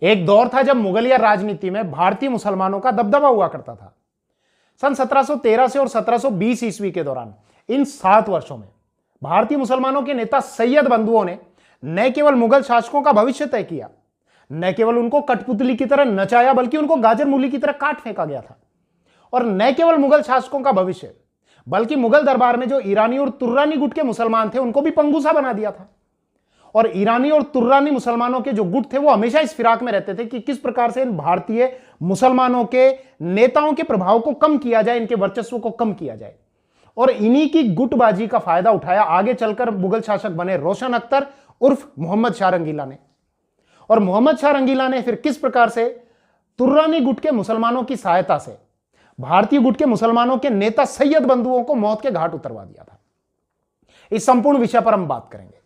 एक दौर था जब मुगलिया राजनीति में भारतीय मुसलमानों का दबदबा हुआ करता था। सन 1713 से और 1720 ईस्वी के दौरान इन 7 वर्षों में भारतीय मुसलमानों के नेता सैयद बंधुओं ने न केवल मुगल शासकों का भविष्य तय किया, न केवल उनको कठपुतली की तरह नचाया, बल्कि उनको गाजर मूली की तरह काट फेंका गया था। और न केवल मुगल शासकों का भविष्य, बल्कि मुगल दरबार में जो ईरानी और तुर्रानी गुट के मुसलमान थे उनको भी पंगुसा बना दिया था। और ईरानी और तुर्रानी मुसलमानों के जो गुट थे वो हमेशा इस फिराक में रहते थे कि किस प्रकार से इन भारतीय मुसलमानों के नेताओं के प्रभाव को कम किया जाए, इनके वर्चस्व को कम किया जाए। और इन्हीं की गुटबाजी का फायदा उठाया आगे चलकर मुगल शासक बने रोशन अख्तर उर्फ मोहम्मद शाह रंगीला ने। और मोहम्मद शाह रंगीला ने फिर किस प्रकार से तुर्रानी गुट के मुसलमानों की सहायता से भारतीय गुट के मुसलमानों के नेता सैयद बंधुओं को मौत के घाट उतरवा दिया था। इस संपूर्ण विषय पर हम बात करेंगे।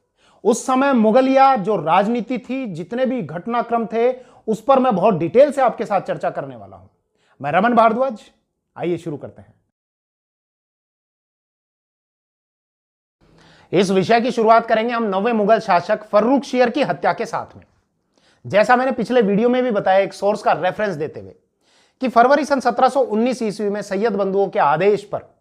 उस समय मुगलिया जो राजनीति थी, जितने भी घटनाक्रम थे, उस पर मैं बहुत डिटेल से आपके साथ चर्चा करने वाला हूं। मैं रमन भारद्वाज, आइए शुरू करते हैं। इस विषय की शुरुआत करेंगे हम 9वें मुगल शासक फर्रुखशियर की हत्या के साथ में। जैसा मैंने पिछले वीडियो में भी बताया एक सोर्स का रेफरेंस देते हुए कि फरवरी सन 1719 ईस्वी में सैयद बंधुओं के आदेश पर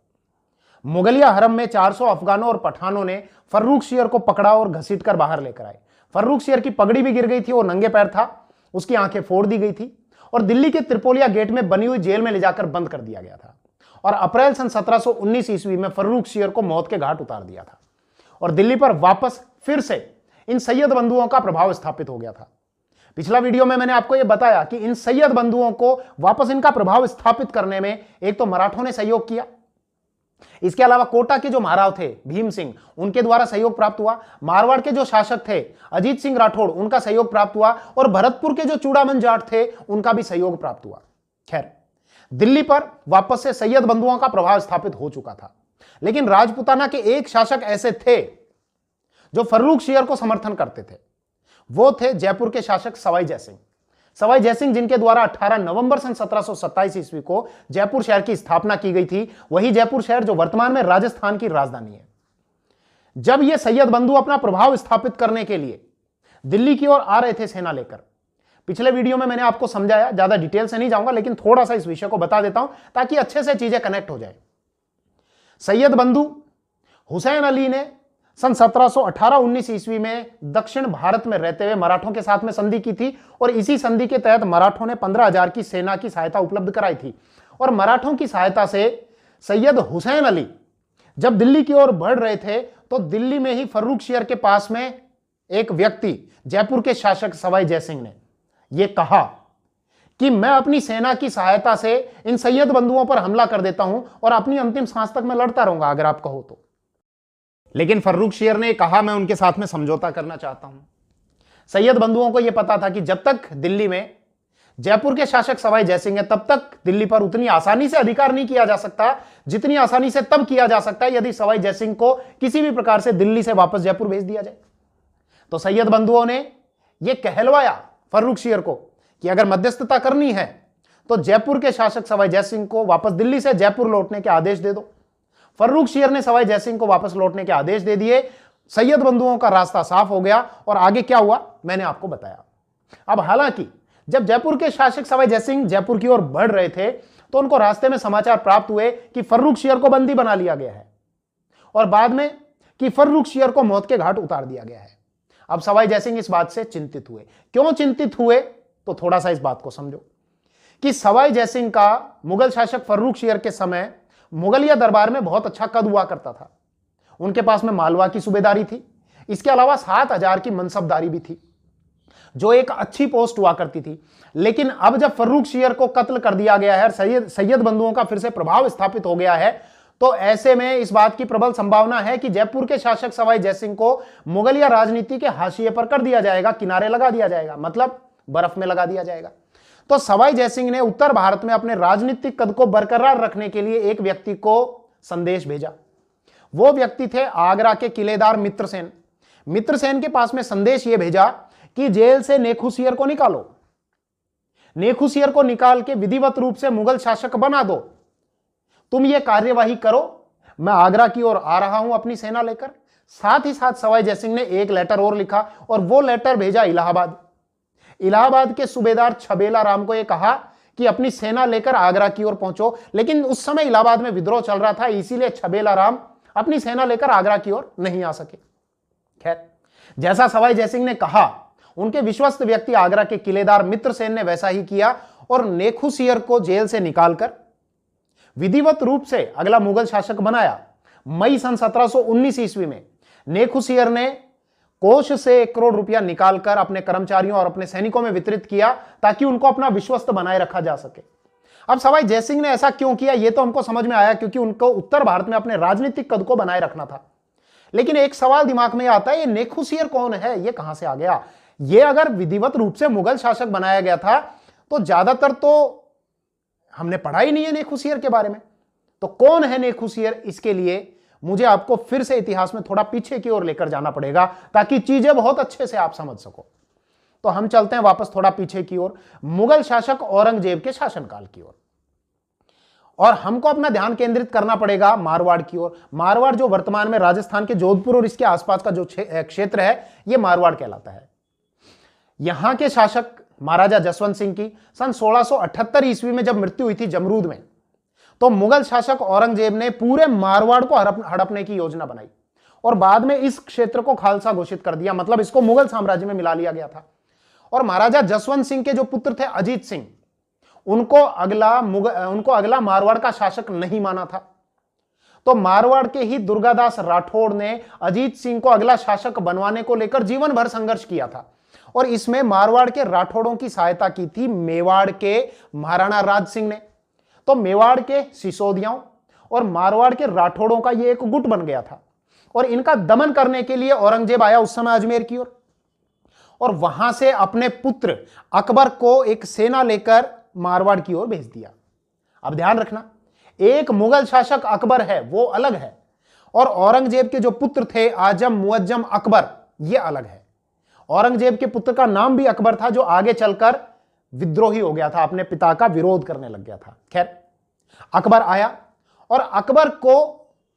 मुगलिया हरम में 400 अफगानों और पठानों ने फर्रुखशियर को पकड़ा और घसीटकर बाहर लेकर आए। फर्रुखशियर की पगड़ी भी गिर गई थी, वो नंगे पैर था, उसकी आंखें फोड़ दी गई थी और दिल्ली के त्रिपोलिया गेट में बनी हुई जेल में ले जाकर बंद कर दिया गया था। और अप्रैल सन 1719 ईस्वी में फर्रुखशियर को मौत के घाट उतार दिया था और दिल्ली पर वापस फिर से इन सैयद बंधुओं का प्रभाव स्थापित हो गया था। पिछला वीडियो में मैंने आपको यह बताया कि इन सैयद बंधुओं को वापस इनका प्रभाव स्थापित करने में एक तो मराठों ने सहयोग किया, इसके अलावा कोटा के जो महाराव थे भीम सिंह, उनके द्वारा सहयोग प्राप्त हुआ। मारवाड़ के जो शासक थे अजीत सिंह राठौड़, उनका सहयोग प्राप्त हुआ और भरतपुर के जो चूड़ामन जाट थे उनका भी सहयोग प्राप्त हुआ। खैर, दिल्ली पर वापस से सैयद बंधुओं का प्रभाव स्थापित हो चुका था, लेकिन राजपुताना के एक शासक ऐसे थे जो फर्रुखशियर को समर्थन करते थे। वो थे जयपुर के शासक सवाई जयसिंह। सवाई जयसिंह जिनके द्वारा 18 नवंबर सन 1727 ईस्वी को जयपुर शहर की स्थापना की गई थी, वही जयपुर शहर जो वर्तमान में राजस्थान की राजधानी है। जब ये सैयद बंधु अपना प्रभाव स्थापित करने के लिए दिल्ली की ओर आ रहे थे सेना लेकर, पिछले वीडियो में मैंने आपको समझाया, ज्यादा डिटेल से नहीं जाऊंगा, लेकिन थोड़ा सा इस विषय को बता देता हूं ताकि अच्छे से चीजें कनेक्ट हो जाए। सैयद बंधु हुसैन अली ने सन 1718-19 ईस्वी में दक्षिण भारत में रहते हुए मराठों के साथ में संधि की थी और इसी संधि के तहत मराठों ने 15,000 की सेना की सहायता उपलब्ध कराई थी। और मराठों की सहायता से सैयद हुसैन अली जब दिल्ली की ओर बढ़ रहे थे तो दिल्ली में ही फर्रुखशियर के पास में एक व्यक्ति जयपुर के शासक सवाई जयसिंह ने यह कहा कि मैं अपनी सेना की सहायता से इन सैयद बंधुओं पर हमला कर देता हूं और अपनी अंतिम सांस तक मैं लड़ता रहूंगा अगर आप कहो तो। लेकिन फर्रुखशियर ने कहा मैं उनके साथ में समझौता करना चाहता हूं। सैयद बंधुओं को यह पता था कि जब तक दिल्ली में जयपुर के शासक सवाई जयसिंह है तब तक दिल्ली पर उतनी आसानी से अधिकार नहीं किया जा सकता जितनी आसानी से तब किया जा सकता है यदि सवाई जयसिंह को किसी भी प्रकार से दिल्ली से वापस जयपुर भेज दिया जाए। तो सैयद बंधुओं ने यह कहलवाया फर्रुखशियर को कि अगर मध्यस्थता करनी है तो जयपुर के शासक सवाई जयसिंह को वापस दिल्ली से जयपुर लौटने के आदेश दे दो। फर्रुखशियर ने सवाई जयसिंह को वापस लौटने के आदेश दे दिए। सैयद बंधुओं का रास्ता साफ हो गया और आगे क्या हुआ मैंने आपको बताया। अब हालांकि जब जयपुर के शासक सवाई जयसिंह जयपुर की ओर बढ़ रहे थे तो उनको रास्ते में समाचार प्राप्त हुए कि फर्रुखशियर को बंदी बना लिया गया है और बाद में कि फर्रुखशियर को मौत के घाट उतार दिया गया है। अब सवाई जयसिंह इस बात से चिंतित हुए। क्यों चिंतित हुए तो थोड़ा सा इस बात को समझो कि सवाई जयसिंह का मुगल शासक फर्रुखशियर के समय मुगलिया दरबार में बहुत अच्छा कद हुआ करता था। उनके पास में मालवा की सूबेदारी थी, इसके अलावा 7,000 की मनसबदारी भी थी, जो एक अच्छी पोस्ट हुआ करती थी। लेकिन अब जब फर्रुखशियर को कत्ल कर दिया गया है, सैयद बंधुओं का फिर से प्रभाव स्थापित हो गया है, तो ऐसे में इस बात की प्रबल संभावना है कि जयपुर के शासक सवाई जयसिंह को मुगलिया राजनीति के हाशिए पर कर दिया जाएगा, किनारे लगा दिया जाएगा, मतलब बर्फ में लगा दिया जाएगा। तो सवाई जयसिंह ने उत्तर भारत में अपने राजनीतिक कद को बरकरार रखने के लिए एक व्यक्ति को संदेश भेजा। वो व्यक्ति थे आगरा के किलेदार मित्रसेन। मित्रसेन के पास में संदेश यह भेजा कि जेल से नेखुसियर को निकालो, नेखुसियर को निकाल के विधिवत रूप से मुगल शासक बना दो। तुम ये कार्यवाही करो, मैं आगरा की ओर आ रहा हूं अपनी सेना लेकर। साथ ही साथ सवाई जयसिंह ने एक लेटर और लिखा और वो लेटर भेजा इलाहाबाद। इलाहाबाद के सूबेदार छबेला राम को यह कहा कि अपनी सेना लेकर आगरा की ओर पहुंचो, लेकिन उस समय इलाहाबाद में विद्रोह चल रहा था, इसीलिए छबेला राम अपनी सेना लेकर आगरा की ओर नहीं आ सके। खैर, जैसा सवाई जयसिंह ने कहा, उनके विश्वस्त व्यक्ति आगरा के किलेदार मित्रसेन ने वैसा ही किया और नेखुसियर को जेल से निकालकर विधिवत रूप से अगला मुगल शासक बनाया। मई सन 1719 ईस्वी में नेखुसियर ने कोष से 1 करोड़ रुपया निकालकर अपने कर्मचारियों और अपने सैनिकों में वितरित किया ताकि उनको अपना विश्वस्त बनाए रखा जा सके। अब सवाई जयसिंह ने ऐसा क्यों किया, यह तो हमको समझ में आया, क्योंकि उनको उत्तर भारत में अपने राजनीतिक कद को बनाए रखना था। लेकिन एक सवाल दिमाग में आता है, ये नेखुसियर कौन है, ये कहां से आ गया? ये अगर विधिवत रूप से मुगल शासक बनाया गया था तो ज्यादातर तो हमने पढ़ा ही नहीं है नेखुसियर के बारे में। तो कौन है नेखुसियर, इसके लिए मुझे आपको फिर से इतिहास में थोड़ा पीछे की ओर लेकर जाना पड़ेगा ताकि चीजें बहुत अच्छे से आप समझ सको। तो हम चलते हैं वापस थोड़ा पीछे की ओर, मुगल शासक औरंगजेब के शासनकाल की ओर, और हमको अपना ध्यान केंद्रित करना पड़ेगा मारवाड़ की ओर। मारवाड़ जो वर्तमान में राजस्थान के जोधपुर और इसके आसपास का जो क्षेत्र है, यह मारवाड़ कहलाता है। यहां के शासक महाराजा जसवंत सिंह की सन 1678 ईस्वी में जब मृत्यु हुई थी जमरूद में, तो मुगल शासक औरंगजेब ने पूरे मारवाड़ को हड़पने की योजना बनाई और बाद में इस क्षेत्र को खालसा घोषित कर दिया, मतलब इसको मुगल साम्राज्य में मिला लिया गया था। और महाराजा जसवंत सिंह के जो पुत्र थे अजीत सिंह, उनको अगला मारवाड़ का शासक नहीं माना था। तो मारवाड़ के ही दुर्गादास राठौड़ ने अजीत सिंह को अगला शासक बनवाने को लेकर जीवन भर संघर्ष किया था, और इसमें मारवाड़ के राठौड़ों की सहायता की थी मेवाड़ के महाराणा राज सिंह ने। तो मेवाड़ के सिसोदियाओं और मारवाड़ के राठौड़ों का यह एक गुट बन गया था, और इनका दमन करने के लिए औरंगजेब आया उस समय अजमेर की ओर, और वहां से अपने पुत्र अकबर को एक सेना लेकर मारवाड़ की ओर भेज दिया। अब ध्यान रखना, एक मुगल शासक अकबर है, वो अलग है, और औरंगजेब के जो पुत्र थे आजम मुअज्जम अकबर, ये अलग है। औरंगजेब के पुत्र का नाम भी अकबर था, जो आगे चलकर विद्रोही हो गया था, अपने पिता का विरोध करने लग गया था। खैर, अकबर आया और अकबर को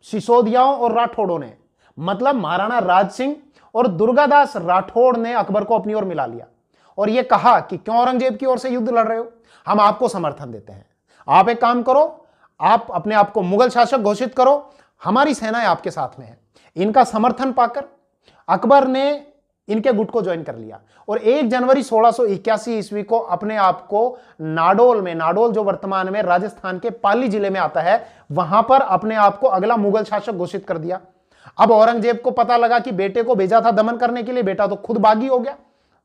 सिसोदियाओं और राठौड़ों ने, मतलब महाराणा राज सिंह और दुर्गादास राठौड़ ने अकबर को अपनी ओर मिला लिया और यह कहा कि क्यों औरंगजेब की ओर से युद्ध लड़ रहे हो, हम आपको समर्थन देते हैं। आप एक काम करो, आप अपने आप को मुगल शासक घोषित करो, हमारी सेनाएं आपके साथ में है। इनका समर्थन पाकर अकबर ने इनके गुट को ज्वाइन कर लिया और 1 जनवरी 1681 ईस्वी को अपने आप को नाडोल में, नाडोल जो वर्तमान में राजस्थान के पाली जिले में आता है, वहां पर अपने आप को अगला मुगल शासक घोषित कर दिया। अब औरंगजेब को पता लगा कि बेटे को भेजा था दमन करने के लिए, बेटा तो खुद बागी हो गया,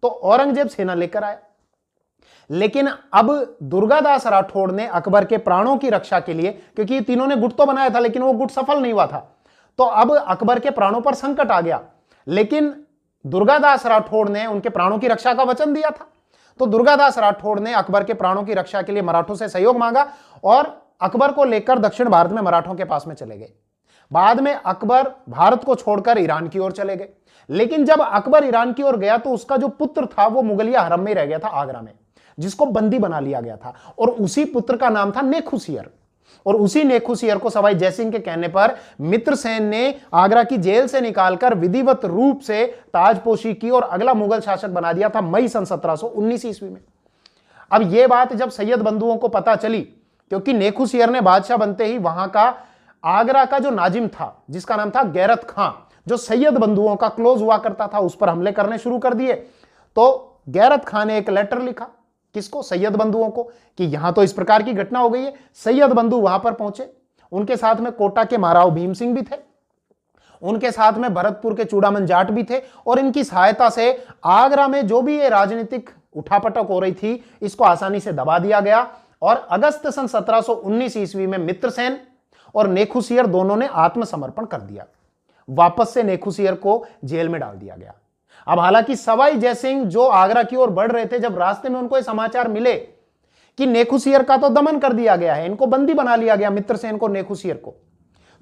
तो औरंगजेब सेना लेकर आया। लेकिन अब दुर्गादास राठौड़ ने अकबर के प्राणों की रक्षा के लिए, क्योंकि तीनों ने गुट तो बनाया था लेकिन वो गुट सफल नहीं हुआ था, तो अब अकबर के प्राणों पर संकट आ गया। लेकिन दुर्गादास राठौड़ ने उनके प्राणों की रक्षा का वचन दिया था, तो दुर्गादास राठौड़ ने अकबर के प्राणों की रक्षा के लिए मराठों से सहयोग मांगा और अकबर को लेकर दक्षिण भारत में मराठों के पास में चले गए। बाद में अकबर भारत को छोड़कर ईरान की ओर चले गए, लेकिन जब अकबर ईरान की ओर गया तो उसका जो पुत्र था वो मुगलिया हरम में रह गया था आगरा में, जिसको बंदी बना लिया गया था, और उसी पुत्र का नाम था नेखुसियर। और उसी नेखुसियर को सवाई जयसिंह के कहने पर मित्रसेन ने आगरा की जेल से निकालकर विधिवत रूप से ताजपोशी की और अगला मुगल शासक बना दिया था मई सन 1719 ईस्वी में। अब यह बात जब सैयद बंधुओं को पता चली, क्योंकि नेखुसियर ने बादशाह बनते ही वहां का आगरा का जो नाजिम था, जिसका नाम था गैरत खां, जो सैयद बंधुओं का क्लोज हुआ करता था, उस पर हमले करने शुरू कर दिए। तो गैरत खां ने एक लेटर लिखा, किसको? सैयद बंधुओं को, कि यहां तो इस प्रकार की घटना हो गई है। सैयद बंधु वहां पर पहुंचे, उनके साथ में कोटा के महाराव भीम सिंह भी थे, उनके साथ में भरतपुर के चूड़ामन जाट भी थे, और इनकी सहायता से आगरा में जो भी ये राजनीतिक उठापटक हो रही थी, इसको आसानी से दबा दिया गया। और अगस्त सन 1719 ईस्वी में मित्रसेन और नेखुसियर दोनों ने आत्मसमर्पण कर दिया। वापस से नेखुसियर को जेल में डाल दिया गया। अब हालांकि सवाई जयसिंह जो आगरा की ओर बढ़ रहे थे, जब रास्ते में उनको ये समाचार मिले कि नेखुसियर का तो दमन कर दिया गया है, इनको बंदी बना लिया गया, मित्रसेन को, नेखुसियर को,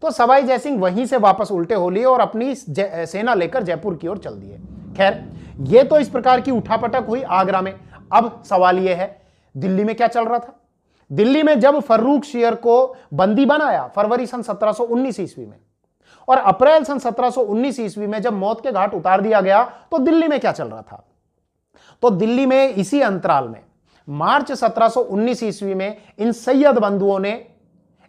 तो सवाई जयसिंह वहीं से वापस उल्टे हो लिए और अपनी सेना लेकर जयपुर की ओर चल दिए। खैर, ये तो इस प्रकार की उठापटक हुई आगरा में। अब सवाल यह है, दिल्ली में क्या चल रहा था? दिल्ली में जब फर्रुखशियर को बंदी बनाया फरवरी सन 1719 ईस्वी में, और अप्रैल सन 1719 ईस्वी में जब मौत के घाट उतार दिया गया, तो दिल्ली में क्या चल रहा था? तो दिल्ली में इसी अंतराल में मार्च 1719 ईस्वी में इन सैयद बंधुओं ने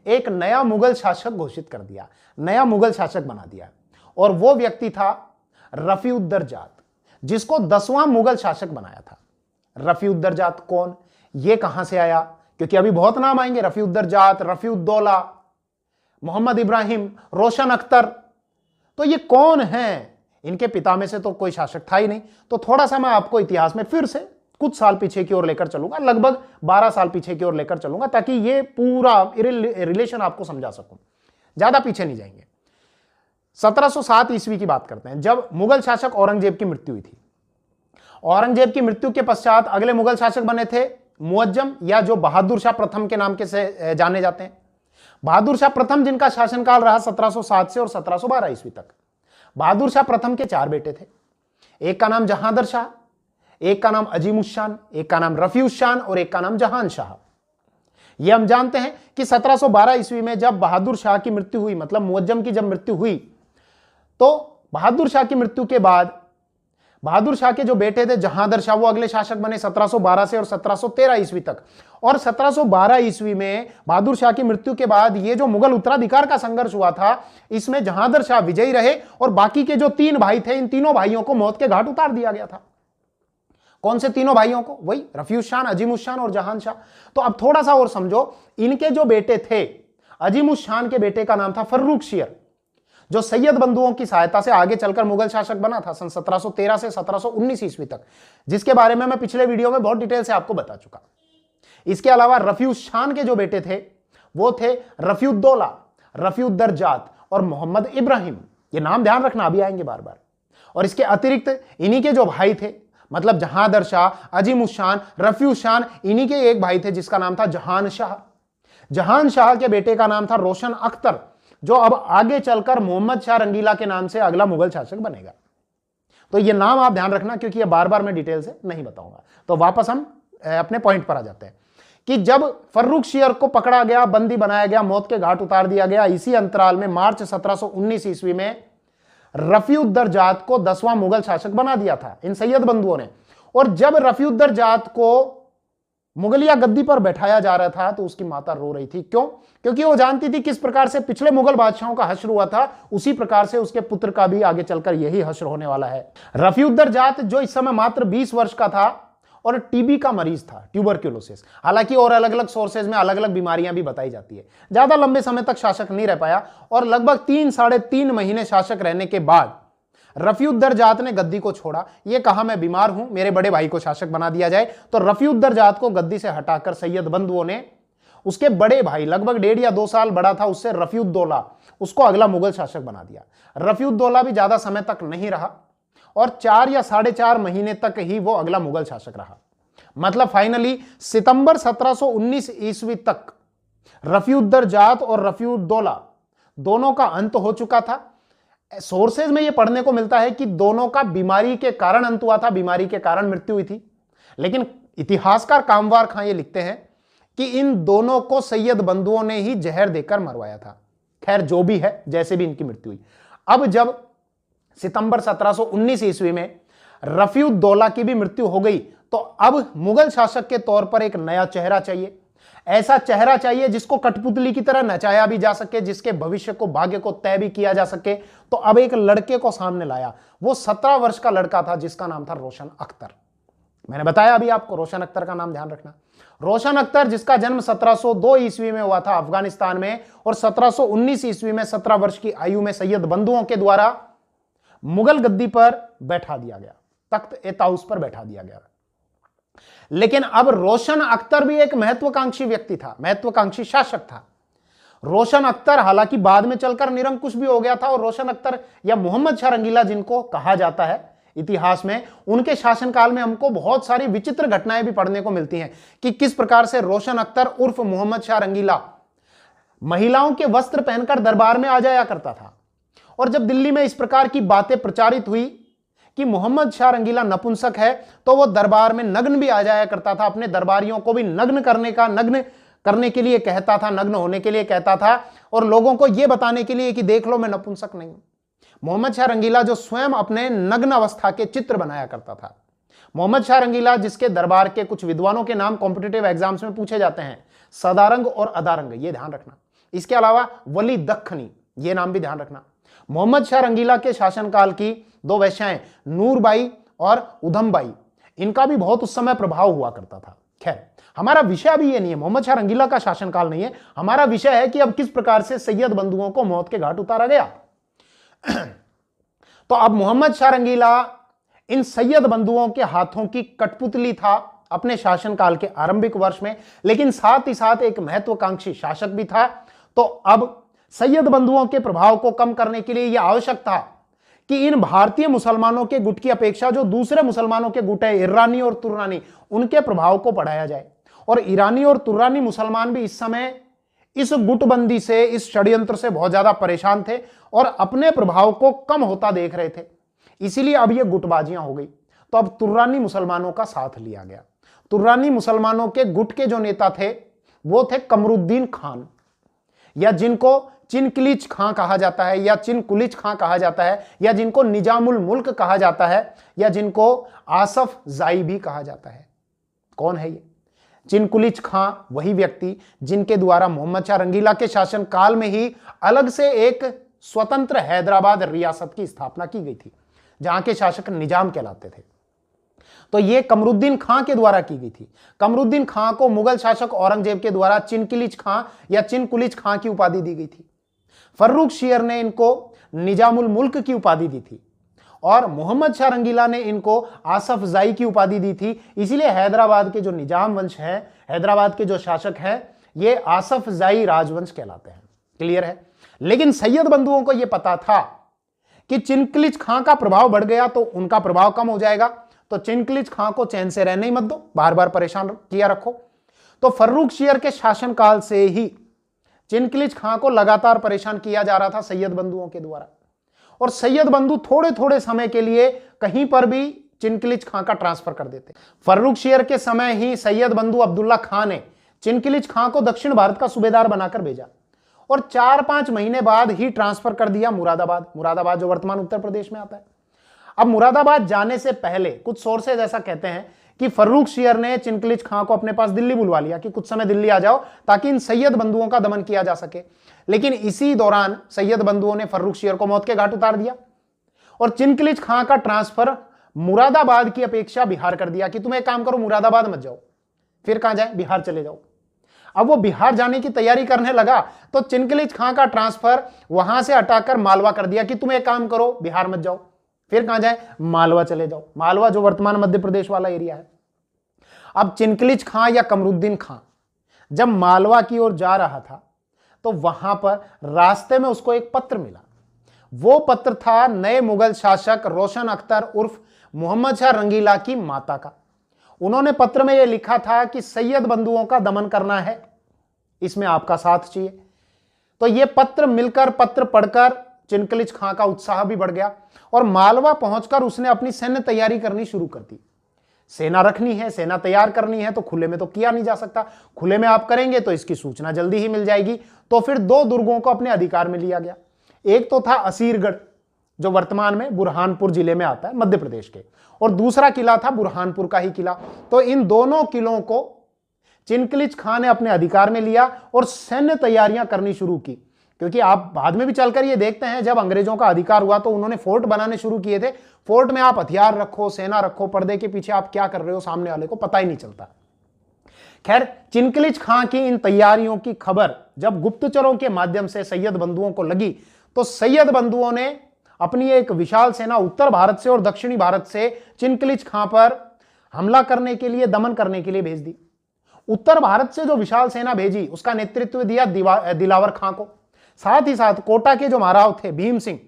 एक नया मुगल शासक घोषित कर दिया, नया मुगल शासक बना दिया। और वो व्यक्ति था रफीउद्दरजात, जिसको 10वां मुगल शासक बनाया था। रफीउद्दरजात कौन, ये कहां से आया, क्योंकि अभी बहुत नाम आएंगे, रफीउद्दरजात, रफीउद्दौला, मोहम्मद इब्राहिम, रोशन अख्तर। तो ये कौन हैं? इनके पिता में से तो कोई शासक था ही नहीं। तो थोड़ा सा मैं आपको इतिहास में फिर से कुछ साल पीछे की ओर लेकर चलूंगा, लगभग 12 साल पीछे की ओर लेकर चलूंगा, ताकि ये पूरा रिलेशन आपको समझा सकूं। ज्यादा पीछे नहीं जाएंगे। 1707 ईस्वी की बात करते हैं, जब मुगल शासक औरंगजेब की मृत्यु हुई थी। औरंगजेब की मृत्यु के पश्चात अगले मुगल शासक बने थे मुअज्जम, या जो बहादुर शाह प्रथम के नाम के से जाने जाते हैं। बहादुर शाह प्रथम, जिनका शासनकाल रहा 1707 से और 1712 ईस्वी तक। बहादुर शाह प्रथम के 4 बेटे थे। एक का नाम जहांदर शाह, एक का नाम अजीमुशान, एक का नाम रफीउशान और एक का नाम जहान शाह। यह हम जानते हैं कि 1712 ईस्वी में जब बहादुर शाह की मृत्यु हुई, मतलब मुअज्जम की जब मृत्यु हुई, तो बहादुर शाह की मृत्यु के बाद बहादुर शाह के जो बेटे थे जहांदर शाह, वो अगले शासक बने 1712 से और 1713 ईस्वी तक। और 1712 ईस्वी में बहादुर शाह की मृत्यु के बाद ये जो मुगल उत्तराधिकार का संघर्ष हुआ था, इसमें जहांदर शाह विजयी रहे और बाकी के जो 3 भाई थे, इन तीनों भाइयों को मौत के घाट उतार दिया गया था। कौन से तीनों भाइयों को? वही रफीउशान, अजीमुशान और जहान शाह। तो अब थोड़ा सा और समझो, इनके जो बेटे थे, अजीमुशान के बेटे का नाम था फर्रुख शेर, जो सैयद बंधुओं की सहायता से आगे चलकर मुगल शासक बना था सन 1713 से 1719 ईस्वी तक, जिसके बारे में मैं पिछले वीडियो में बहुत डिटेल से आपको बता चुका। इसके अलावा रफीउशान के जो बेटे थे वो थे रफीउद्दौला, रफीउद्दरजात और मोहम्मद इब्राहिम। ये नाम ध्यान रखना, अभी आएंगे बार बार। और इसके अतिरिक्त इन्हीं के जो भाई थे, मतलब जहांदर शाह, अजीमुशान, रफीउशान, इन्हीं के एक भाई थे जिसका नाम था जहान शाह। जहान शाह के बेटे का नाम था रोशन अख्तर, जो अब आगे चलकर मोहम्मद शाह रंगीला के नाम से अगला मुगल शासक बनेगा। तो ये नाम आप ध्यान रखना, क्योंकि ये बार बार मैं डिटेल से नहीं बताऊंगा। तो वापस हम अपने पॉइंट पर आ जाते हैं कि जब फर्रुख शेर को पकड़ा गया, बंदी बनाया गया, मौत के घाट उतार दिया गया, इसी अंतराल में मार्च 1719 ईस्वी में रफीउद्दरजात को 10वां मुगल शासक बना दिया था इन सैयद बंधुओं ने। और जब रफीउद्दरजात को मुगलिया गद्दी पर बैठाया जा रहा था, तो उसकी माता रो रही थी। क्यों? क्योंकि वो जानती थी किस प्रकार से पिछले मुगल बादशाहों का हश्र हुआ था, उसी प्रकार से उसके पुत्र का भी आगे चलकर यही हश्र होने वाला है। रफीउद्दरजात, जो इस समय मात्र 20 वर्ष का था और टीबी का मरीज था, ट्यूबरक्यूलोसिस। हालांकि और अलग अलग सोर्सेज में अलग अलग बीमारियां भी बताई जाती है। ज्यादा लंबे समय तक शासक नहीं रह पाया और लगभग 3-3.5 महीने शासक रहने के बाद रफीउद्दरजात ने गद्दी को छोड़ा। ये कहा, मैं बीमार हूं, मेरे बड़े भाई को शासक बना दिया जाए। तो रफीउद्दरजात को गद्दी से हटाकर सैयद बंधुओं ने उसके बड़े भाई, लगभग 1.5 या 2 साल बड़ा था उससे, रफीउद्दौला, उसको अगला मुगल शासक बना दिया। रफीउद्दौला भी ज्यादा समय तक नहीं रहा और 4 या 4.5 महीने तक ही वो अगला मुगल शासक रहा। मतलब फाइनली सितंबर 1719 ईस्वी तक रफीउद्दरजात और रफीउद्दौला दोनों का अंत हो चुका था। सोर्सेज में यह पढ़ने को मिलता है कि दोनों का बीमारी के कारण अंत हुआ था, बीमारी के कारण मृत्यु हुई थी। लेकिन इतिहासकार कामवार खां ये लिखते हैं कि इन दोनों को सैयद बंधुओं ने ही जहर देकर मरवाया था। खैर, जो भी है, जैसे भी इनकी मृत्यु हुई। अब जब सितंबर 1719 ईस्वी में रफीउद्दौला की भी मृत्यु हो गई, तो अब मुगल शासक के तौर पर एक नया चेहरा चाहिए। ऐसा चेहरा चाहिए जिसको कठपुतली की तरह नचाया भी जा सके, जिसके भविष्य को, भाग्य को तय भी किया जा सके। तो अब एक लड़के को सामने लाया। वो 17 वर्ष का लड़का था जिसका नाम था रोशन अख्तर। मैंने बताया अभी आपको, रोशन अख्तर का नाम ध्यान रखना। रोशन अख्तर, जिसका जन्म 1702 ईस्वी में हुआ था अफगानिस्तान में, और 1719 ईस्वी में 17 वर्ष की आयु में सैयद बंधुओं के द्वारा मुगल गद्दी पर बैठा दिया गया, तख्त-ए-ताउस पर बैठा दिया गया। लेकिन अब रोशन अख्तर भी एक महत्वाकांक्षी व्यक्ति था, महत्वाकांक्षी शासक था। रोशन अख्तर हालांकि बाद में चलकर निरंकुश भी हो गया था, और रोशन अख्तर या मोहम्मद शाह रंगीला जिनको कहा जाता है इतिहास में, उनके शासनकाल में हमको बहुत सारी विचित्र घटनाएं भी पढ़ने को मिलती हैं कि किस प्रकार से रोशन अख्तर उर्फ मोहम्मद शाह रंगीला महिलाओं के वस्त्र पहनकर दरबार में आ जाया करता था। और जब दिल्ली में इस प्रकार की बातें प्रचारित हुई कि मोहम्मद शाह रंगीला नपुंसक है, तो वो दरबार में नग्न भी आ जाया करता था। अपने दरबारियों को भी नग्न करने के लिए कहता था, नग्न होने के लिए कहता था, और लोगों को यह बताने के लिए कि देख लो मैं नपुंसक नहीं हूं। मोहम्मद शाह रंगीला जो स्वयं अपने नग्न अवस्था के चित्र बनाया करता था, मोहम्मद शाह रंगीला, जिसके दरबार के कुछ विद्वानों के नाम कॉम्पिटिटिव एग्जाम्स में पूछे जाते हैं, सदारंग और अदारंग, ये ध्यान रखना। इसके अलावा वली दख्खनी, ये नाम भी ध्यान रखना। मोहम्मद शाह रंगीला के शासनकाल की दो वेश्याएं नूरबाई और उधमबाई, इनका भी बहुत उस समय प्रभाव हुआ करता था। खैर, हमारा विषय अभी ये नहीं है, मोहम्मद शाह रंगीला का शासनकाल नहीं है, हमारा विषय है कि अब किस प्रकार से सैयद बंधुओं को मौत के घाट उतारा गया। तो अब मोहम्मद शाह रंगीला इन सैयद बंधुओं के हाथों की कठपुतली था अपने शासनकाल के आरंभिक वर्ष में, लेकिन साथ ही साथ एक महत्वाकांक्षी शासक भी था। तो अब सैयद बंधुओं के प्रभाव को कम करने के लिए यह आवश्यक था कि इन भारतीय मुसलमानों के गुट की अपेक्षा जो दूसरे मुसलमानों के गुट है, ईरानी और तुर्रानी, उनके प्रभाव को बढ़ाया जाए। और ईरानी और तुर्रानी मुसलमान भी इस समय इस गुटबंदी से, इस षड्यंत्र से बहुत ज्यादा परेशान थे और अपने प्रभाव को कम होता देख रहे थे। इसीलिए अब ये गुटबाजियां हो गई। तो अब तुर्रानी मुसलमानों का साथ लिया गया। तुर्रानी मुसलमानों के गुट के जो नेता थे वो थे कमरुद्दीन खान, या जिनको चिनकिलिच खां कहा जाता है, या चिनकुलिच खां कहा जाता है, या जिनको निजामुल मुल्क कहा जाता है, या जिनको आसफ जाई भी कहा जाता है। कौन है ये? चिनकुलिच खां वही व्यक्ति जिनके द्वारा मोहम्मद शाह रंगीला के शासन काल में ही अलग से एक स्वतंत्र हैदराबाद रियासत की स्थापना की गई थी, जहां के शासक निजाम कहलाते थे। तो ये कमरुद्दीन खां के द्वारा की गई थी। कमरुद्दीन खां को मुगल शासक औरंगजेब के द्वारा चिनकिलिच खां या चिनकुलिच खां की उपाधि दी गई थी। फर्रुख शेर ने इनको निजामुल मुल्क की उपाधि दी थी और मोहम्मद शाह रंगीला ने इनको आसफ जाई की उपाधि दी थी। इसीलिए हैदराबाद के जो निजाम वंश है, हैदराबाद के जो शासक हैं, ये आसफ जाई राजवंश कहलाते हैं। क्लियर है? लेकिन सैयद बंधुओं को यह पता था कि चिनकिलिच खां का प्रभाव बढ़ गया तो उनका प्रभाव कम हो जाएगा, तो चिनकिलिच खां को चैन से रहने ही मत दो, बार बार परेशान किया रखो। तो फर्रुख शेर के शासनकाल से ही चिनकिलिच खां को लगातार परेशान किया जा रहा था सैयद बंधुओं के द्वारा, और सैयद बंधु थोड़े थोड़े समय के लिए कहीं पर भी चिनकिलिच खां का ट्रांसफर कर देते। फर्रुख शेर के समय ही सैयद बंधु अब्दुल्ला खां ने चिनकिलिच खां को दक्षिण भारत का सूबेदार बनाकर भेजा और 4-5 महीने बाद ही ट्रांसफर कर दिया मुरादाबाद जो वर्तमान उत्तर प्रदेश में आता है। अब मुरादाबाद जाने से पहले कुछ सोर्सेज ऐसा कहते हैं कि फर्रुख शेर ने चिनकिलिच खां को अपने पास दिल्ली बुलवा लिया कि कुछ समय दिल्ली आ जाओ ताकि इन सैयद बंधुओं का दमन किया जा सके। लेकिन इसी दौरान सैयद बंधुओं ने फर्रुख शेर को मौत के घाट उतार दिया और चिनकिलिच खां का ट्रांसफर मुरादाबाद की अपेक्षा बिहार कर दिया कि तुम एक काम करो, मुरादाबाद मत जाओ, फिर कहां जाए, बिहार चले जाओ। अब वो बिहार जाने की तैयारी करने लगा तो चिनकिलिच खां का ट्रांसफर वहां से हटाकर मालवा कर दिया कि तुम एक काम करो, बिहार मत जाओ, फिर कहां जाए, मालवा चले जाओ। मालवा जो वर्तमान मध्य प्रदेश वाला एरिया है। अब चिनकिलिच खां या कमरुद्दीन खां जब मालवा की ओर जा रहा था तो वहां पर रास्ते में उसको एक पत्र मिला। वो पत्र था नए मुगल शासक रोशन अख्तर उर्फ मोहम्मद शाह रंगीला की माता का। उन्होंने पत्र में यह लिखा था कि सैयद बंधुओं का दमन करना है, इसमें आपका साथ चाहिए। तो यह पत्र मिलकर, पत्र पढ़कर चिनकिलिच खां का उत्साह भी बढ़ गया और मालवा पहुंचकर उसने अपनी सैन्य तैयारी करनी शुरू कर दी। सेना रखनी है, सेना तैयार करनी है, तो खुले में तो किया नहीं जा सकता। खुले में आप करेंगे तो इसकी सूचना जल्दी ही मिल जाएगी। तो फिर 2 दुर्गों को अपने अधिकार में लिया गया। एक तो था असीरगढ़ जो वर्तमान में बुरहानपुर जिले में आता है मध्य प्रदेश के, और दूसरा किला था बुरहानपुर का ही किला। तो इन दोनों किलों को चिनकिलिच खां ने अपने अधिकार में लिया और सैन्य तैयारियां करनी शुरू की। क्योंकि आप बाद में भी चलकर ये देखते हैं जब अंग्रेजों का अधिकार हुआ तो उन्होंने फोर्ट बनाने शुरू किए थे। फोर्ट में आप हथियार रखो, सेना रखो, पर्दे के पीछे आप क्या कर रहे हो सामने वाले को पता ही नहीं चलता। खैर, चिनकिलिच खां की इन तैयारियों की खबर जब गुप्तचरों के माध्यम से सैयद बंधुओं को लगी तो सैयद बंधुओं ने अपनी एक विशाल सेना उत्तर भारत से और दक्षिणी भारत से चिनकिलिच खां पर हमला करने के लिए, दमन करने के लिए भेज दी। उत्तर भारत से जो विशाल सेना भेजी उसका नेतृत्व दिया दिलावर खां को। साथ ही साथ कोटा के जो महाराव थे भीम सिंह,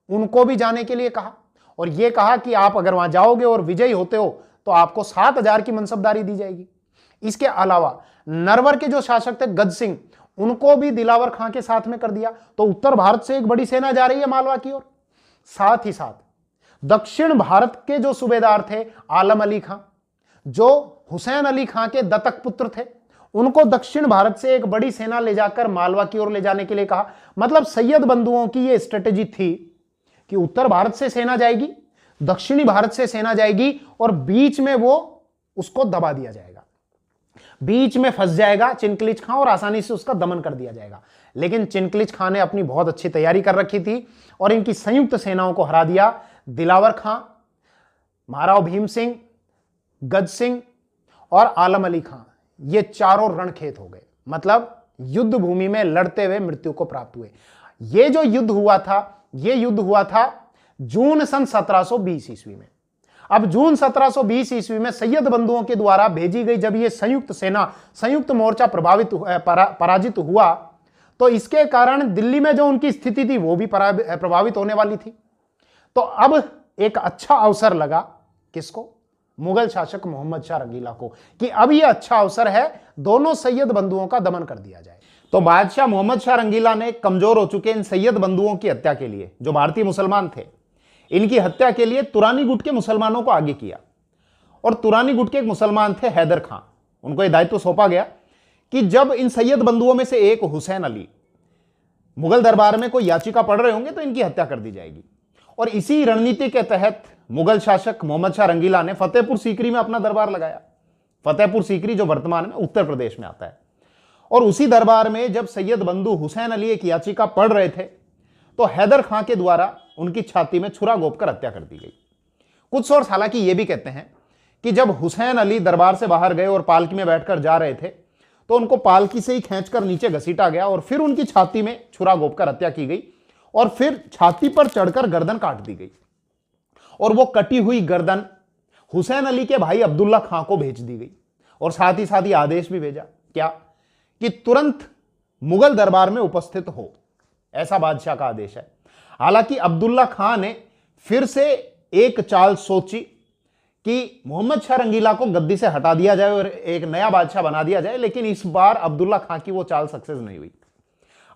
उनको भी जाने के लिए कहा और यह कहा कि आप अगर वहां जाओगे और विजयी होते हो तो आपको 7,000 की मनसबदारी दी जाएगी। इसके अलावा नरवर के जो शासक थे गज सिंह, उनको भी दिलावर खां के साथ में कर दिया। तो उत्तर भारत से एक बड़ी सेना जा रही है मालवा की ओर। साथ ही साथ दक्षिण भारत के जो सूबेदार थे आलम अली खां, जो हुसैन अली खां के दत्तक पुत्र थे, उनको दक्षिण भारत से एक बड़ी सेना ले जाकर मालवा की ओर ले जाने के लिए कहा। मतलब सैयद बंधुओं की यह स्ट्रेटेजी थी कि उत्तर भारत से सेना जाएगी, दक्षिणी भारत से सेना जाएगी और बीच में वो उसको दबा दिया जाएगा, बीच में फंस जाएगा चिनकलिच खां और आसानी से उसका दमन कर दिया जाएगा। लेकिन चिनकलिच खां ने अपनी बहुत अच्छी तैयारी कर रखी थी और इनकी संयुक्त सेनाओं को हरा दिया। दिलावर खां, महाराव भीम सिंह, गज सिंह और आलम अली खां, ये चारों रणखेत हो गए, मतलब युद्ध भूमि में लड़ते हुए मृत्यु को प्राप्त हुए। ये जो युद्ध हुआ था, ये युद्ध हुआ था जून सन 1720 ईस्वी में। अब जून 1720 ईस्वी में सैयद बंधुओं के द्वारा भेजी गई जब ये संयुक्त सेना, संयुक्त मोर्चा पराजित हुआ, तो इसके कारण दिल्ली में जो उनकी स्थिति थी वो भी प्रभावित होने वाली थी। तो अब एक अच्छा अवसर लगा किसको? मुगल शासक मोहम्मद शाह रंगीला को, कि अब यह अच्छा अवसर है दोनों सैयद बंधुओं का दमन कर दिया जाए। तो बादशाह मोहम्मद शाह रंगीला ने कमजोर हो चुके इन सैयद बंधुओं की हत्या के लिए, जो भारतीय मुसलमान थे, इनकी हत्या के लिए तुरानी गुट के मुसलमानों को आगे किया। और तुरानी गुट के एक मुसलमान थे हैदर खां। उनको यह दायित्व सौंपा गया कि जब इन सैयद बंधुओं में से एक हुसैन अली मुगल दरबार में कोई याचिका पढ़ रहे होंगे तो इनकी हत्या कर दी जाएगी। और इसी रणनीति के तहत मुगल शासक मोहम्मद शाह रंगीला ने फतेहपुर सीकरी में अपना दरबार लगाया। फतेहपुर सीकरी जो वर्तमान में उत्तर प्रदेश में आता है। और उसी दरबार में जब सैयद बंधु हुसैन अली एक याचिका पढ़ रहे थे तो हैदर खां के द्वारा उनकी छाती में छुरा घोंपकर हत्या कर दी गई। कुछ सोर्स हालांकि यह भी कहते हैं कि जब हुसैन अली दरबार से बाहर गए और पालकी में बैठकर जा रहे थे तो उनको पालकी से ही खींचकर नीचे घसीटा गया और फिर उनकी छाती में छुरा घोंपकर हत्या की गई और फिर छाती पर चढ़कर गर्दन काट दी गई। और वो कटी हुई गर्दन हुसैन अली के भाई अब्दुल्ला खां को भेज दी गई और साथ ही आदेश भी भेजा, क्या? कि तुरंत मुगल दरबार में उपस्थित हो, ऐसा बादशाह का आदेश है। हालांकि अब्दुल्ला खां ने फिर से एक चाल सोची कि मोहम्मद शाह रंगीला को गद्दी से हटा दिया जाए और एक नया बादशाह बना दिया जाए, लेकिन इस बार अब्दुल्ला खां की वो चाल सक्सेस नहीं हुई।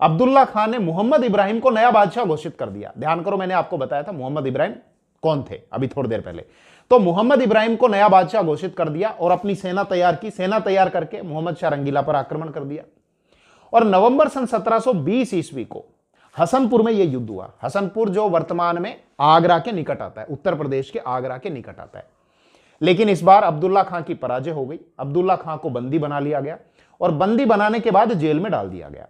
अब्दुल्ला खां ने मोहम्मद इब्राहिम को नया बादशाह घोषित कर दिया। ध्यान करो, मैंने आपको बताया था मोहम्मद इब्राहिम कौन थे अभी थोड़ी देर पहले। तो मोहम्मद इब्राहिम को नया बादशाह घोषित कर दिया और अपनी सेना तैयार की। सेना तैयार करके मोहम्मद शाह रंगीला पर आक्रमण कर दिया। और नवंबर सन 1720 ईस्वी को हसनपुर में यह युद्ध हुआ। हसनपुर जो वर्तमान में आगरा के निकट आता है, उत्तर प्रदेश के आगरा के निकट आता है। लेकिन इस बार अब्दुल्ला खां की पराजय हो गई। अब्दुल्ला खां को बंदी बना लिया गया और बंदी बनाने के बाद जेल में डाल दिया गया।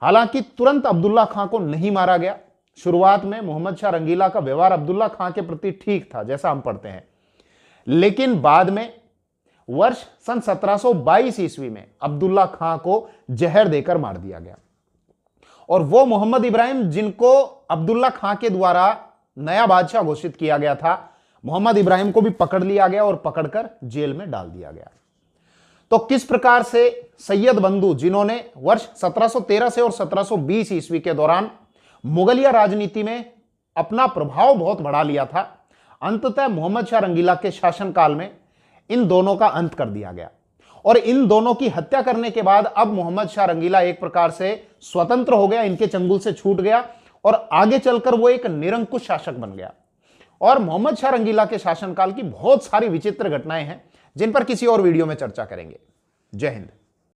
हालांकि तुरंत अब्दुल्ला खां को नहीं मारा गया। शुरुआत में मोहम्मद शाह रंगीला का व्यवहार अब्दुल्ला खां के प्रति ठीक था, जैसा हम पढ़ते हैं, लेकिन बाद में वर्ष सन 1722 ईस्वी में अब्दुल्ला खां को जहर देकर मार दिया गया। और वो मोहम्मद इब्राहिम जिनको अब्दुल्ला खां के द्वारा नया बादशाह घोषित किया गया था, मोहम्मद इब्राहिम को भी पकड़ लिया गया और पकड़कर जेल में डाल दिया गया। तो किस प्रकार से सैयद बंधु, जिन्होंने वर्ष 1713 से और 1720 ईस्वी के दौरान मुगलिया राजनीति में अपना प्रभाव बहुत बढ़ा लिया था, अंततः मोहम्मद शाह रंगीला के शासनकाल में इन दोनों का अंत कर दिया गया। और इन दोनों की हत्या करने के बाद अब मोहम्मद शाह रंगीला एक प्रकार से स्वतंत्र हो गया, इनके चंगुल से छूट गया और आगे चलकर वो एक निरंकुश शासक बन गया। और मोहम्मद शाह रंगीला के शासनकाल की बहुत सारी विचित्र घटनाएं हैं जिन पर किसी और वीडियो में चर्चा करेंगे। जय हिंद।